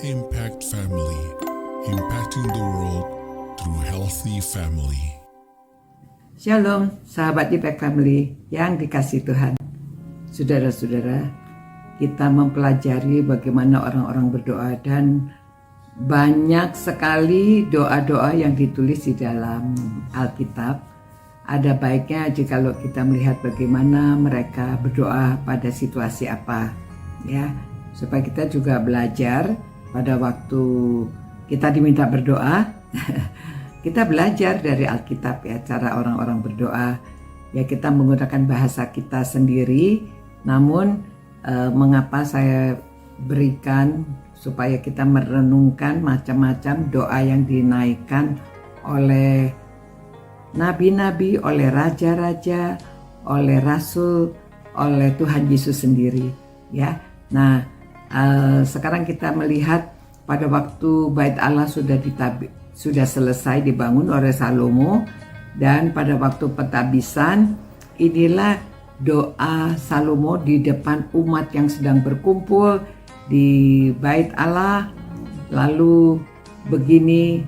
Impact Family, impacting the world through healthy family. Shalom, sahabat Impact Family yang dikasihi Tuhan. Saudara-saudara, kita mempelajari bagaimana orang-orang berdoa dan banyak sekali doa-doa yang ditulis di dalam Alkitab. Ada baiknya jikalau kita melihat bagaimana mereka berdoa pada situasi apa, ya, supaya kita juga belajar pada waktu kita diminta berdoa. Kita belajar dari Alkitab, ya, cara orang-orang berdoa. Ya, kita menggunakan bahasa kita sendiri, namun mengapa saya berikan supaya kita merenungkan macam-macam doa yang dinaikkan oleh nabi-nabi, oleh raja-raja, oleh rasul, oleh Tuhan Yesus sendiri, ya. Nah, sekarang kita melihat pada waktu Bait Allah sudah selesai dibangun oleh Salomo, dan pada waktu pentabisan inilah doa Salomo di depan umat yang sedang berkumpul di Bait Allah. Lalu begini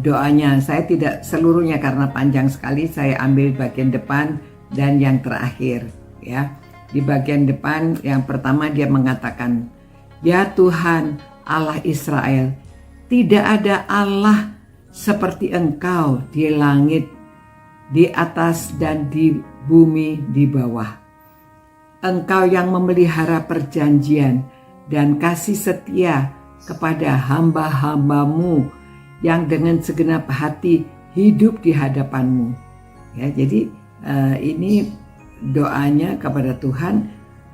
doanya. Saya tidak seluruhnya karena panjang sekali, saya ambil bagian depan dan yang terakhir, ya. Di bagian depan yang pertama dia mengatakan, "Ya Tuhan Allah Israel, tidak ada Allah seperti Engkau di langit, di atas dan di bumi di bawah. Engkau yang memelihara perjanjian dan kasih setia kepada hamba-hambamu yang dengan segenap hati hidup di hadapanmu." Ya, jadi ini doanya kepada Tuhan.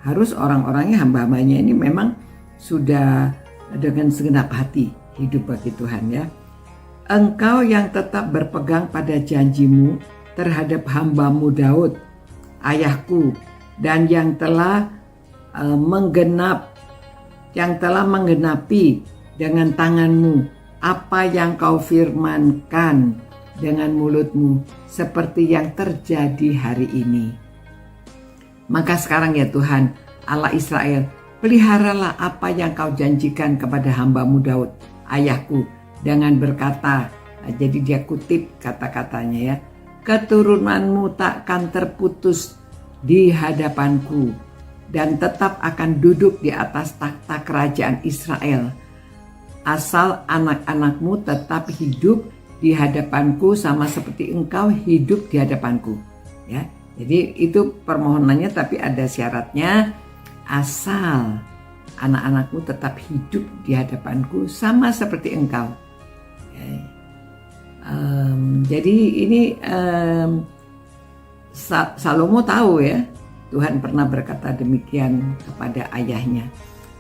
Harus orang-orangnya, hamba-hambanya ini memang sudah dengan segenap hati hidup bagi Tuhan, ya. Engkau yang tetap berpegang pada janjimu terhadap hambamu Daud, ayahku, dan yang telah menggenapi dengan tanganmu apa yang kau firmankan dengan mulutmu, seperti yang terjadi hari ini. Maka sekarang, ya Tuhan Allah Israel, peliharalah apa yang kau janjikan kepada hambamu Daud, ayahku, dengan berkata, jadi dia kutip kata-katanya, ya, keturunanmu takkan terputus di hadapanku dan tetap akan duduk di atas takhta kerajaan Israel, asal anak-anakmu tetap hidup di hadapanku sama seperti engkau hidup di hadapanku, ya. Jadi itu permohonannya, tapi ada syaratnya, asal anak-anakmu tetap hidup di hadapanku sama seperti engkau. Jadi ini Salomo tahu, ya, Tuhan pernah berkata demikian kepada ayahnya.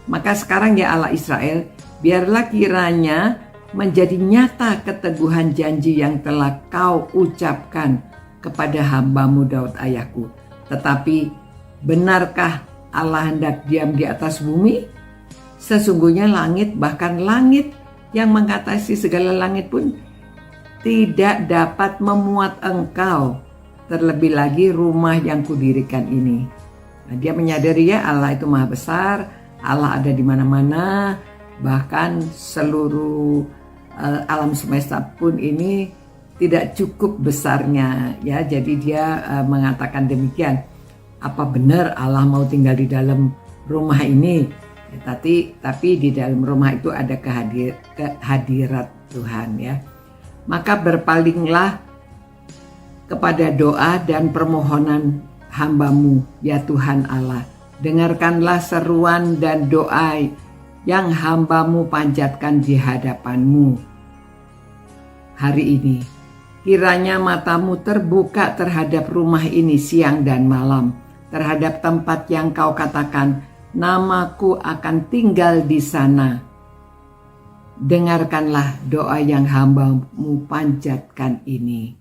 Maka sekarang, ya Allah Israel, biarlah kiranya menjadi nyata keteguhan janji yang telah kau ucapkan kepada hambamu Daud ayahku. Tetapi benarkah Allah hendak diam di atas bumi? Sesungguhnya langit, bahkan langit yang mengatasi segala langit pun tidak dapat memuat engkau, terlebih lagi rumah yang kudirikan ini. Nah, dia menyadari, ya, Allah itu maha besar, Allah ada di mana-mana, bahkan seluruh alam semesta pun ini tidak cukup besarnya, ya. Jadi dia mengatakan demikian. Apa benar Allah mau tinggal di dalam rumah ini? Ya, tapi di dalam rumah itu ada kehadirat Tuhan, ya. Maka berpalinglah kepada doa dan permohonan hambamu, ya Tuhan Allah. Dengarkanlah seruan dan doa yang hambamu panjatkan di hadapanmu hari ini. Kiranya matamu terbuka terhadap rumah ini siang dan malam, terhadap tempat yang kau katakan, namaku akan tinggal di sana. Dengarkanlah doa yang hambamu panjatkan ini.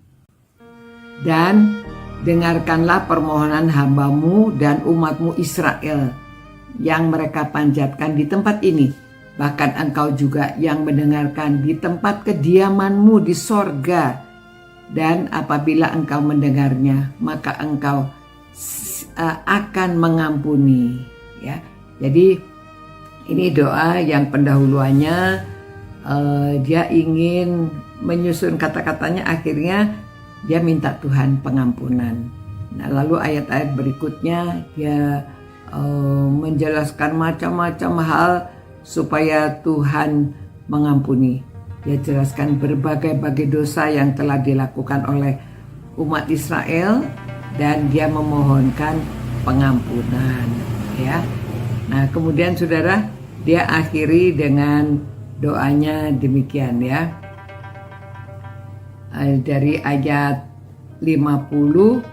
Dan dengarkanlah permohonan hambamu dan umatmu Israel yang mereka panjatkan di tempat ini. Bahkan engkau juga yang mendengarkan di tempat kediamanmu di sorga. Dan apabila engkau mendengarnya, maka engkau akan mengampuni, ya. Jadi Ini doa yang pendahuluannya dia ingin menyusun kata-katanya, akhirnya dia minta Tuhan pengampunan. Nah, lalu ayat-ayat berikutnya dia menjelaskan macam-macam hal supaya Tuhan mengampuni. Dia jelaskan berbagai-bagai dosa yang telah dilakukan oleh umat Israel dan dia memohonkan pengampunan, ya. Nah, kemudian saudara, dia akhiri dengan doanya demikian, ya. Dari ayat 50,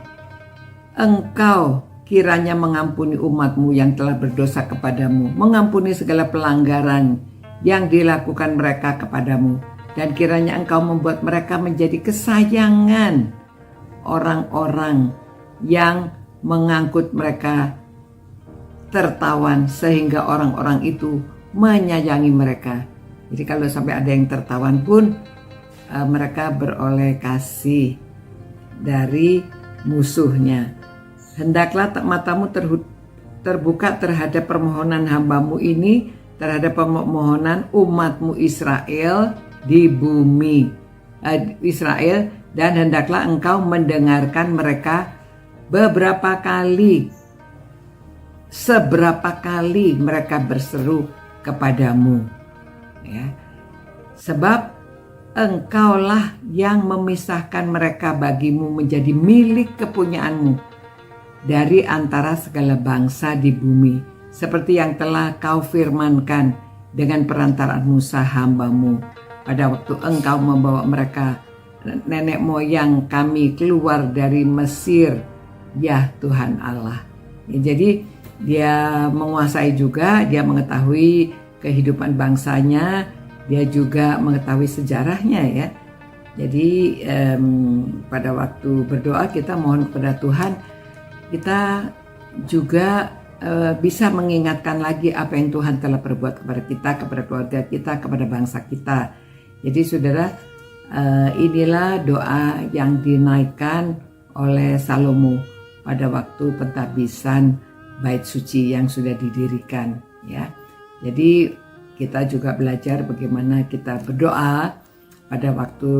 Engkau kiranya mengampuni umatmu yang telah berdosa kepadamu, mengampuni segala pelanggaran yang dilakukan mereka kepadamu, dan kiranya Engkau membuat mereka menjadi kesayangan orang-orang yang mengangkut mereka tertawan, sehingga orang-orang itu menyayangi mereka. Jadi kalau sampai ada yang tertawan pun mereka beroleh kasih dari musuhnya. Hendaklah matamu terbuka terhadap permohonan hambamu ini, terhadap permohonan umatmu Israel di bumi Israel, dan hendaklah engkau mendengarkan mereka beberapa kali, seberapa kali mereka berseru kepadamu, ya. Sebab engkaulah yang memisahkan mereka bagimu menjadi milik kepunyaanmu dari antara segala bangsa di bumi, seperti yang telah kau firmankan dengan perantaraan Musa hambamu pada waktu engkau membawa mereka, nenek moyang kami, keluar dari Mesir, ya Tuhan Allah. Ya, jadi dia menguasai juga, dia mengetahui kehidupan bangsanya, dia juga mengetahui sejarahnya, ya. Jadi pada waktu berdoa kita mohon kepada Tuhan, kita juga bisa mengingatkan lagi apa yang Tuhan telah perbuat kepada kita, kepada keluarga kita, kepada bangsa kita. Jadi saudara, inilah doa yang dinaikkan oleh Salomo pada waktu pentabisan bait suci yang sudah didirikan, ya. Jadi kita juga belajar bagaimana kita berdoa pada waktu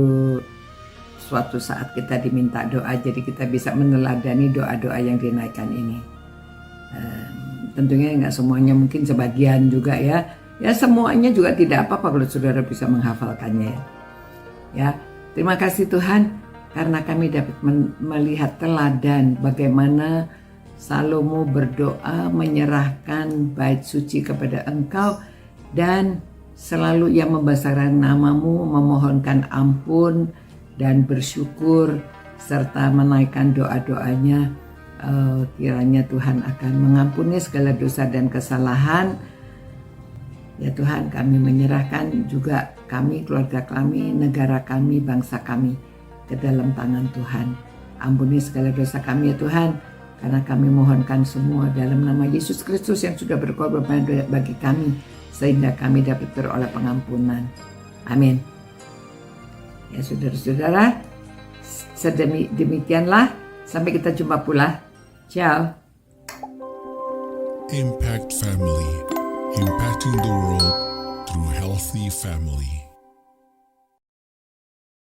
suatu saat kita diminta doa, jadi kita bisa meneladani doa-doa yang dinaikkan ini. Tentunya nggak semuanya, mungkin sebagian juga, ya. Ya, semuanya juga tidak apa-apa kalau saudara bisa menghafalkannya, ya. Terima kasih Tuhan karena kami dapat melihat teladan bagaimana Salomo berdoa menyerahkan bait suci kepada Engkau, dan selalu ia membesarkan namamu, memohonkan ampun dan bersyukur serta menaikkan doa-doanya. Kiranya Tuhan akan mengampuni segala dosa dan kesalahan. Ya Tuhan, kami menyerahkan juga kami, keluarga kami, negara kami, bangsa kami ke dalam tangan Tuhan. Ampuni segala dosa kami ya Tuhan, karena kami mohonkan semua dalam nama Yesus Kristus yang sudah berkorban bagi kami, sehingga kami dapat beroleh pengampunan. Amin. Ya saudara-saudara, demikianlah. Sampai kita jumpa pula. Ciao. Impact Family, impacting the world through healthy family.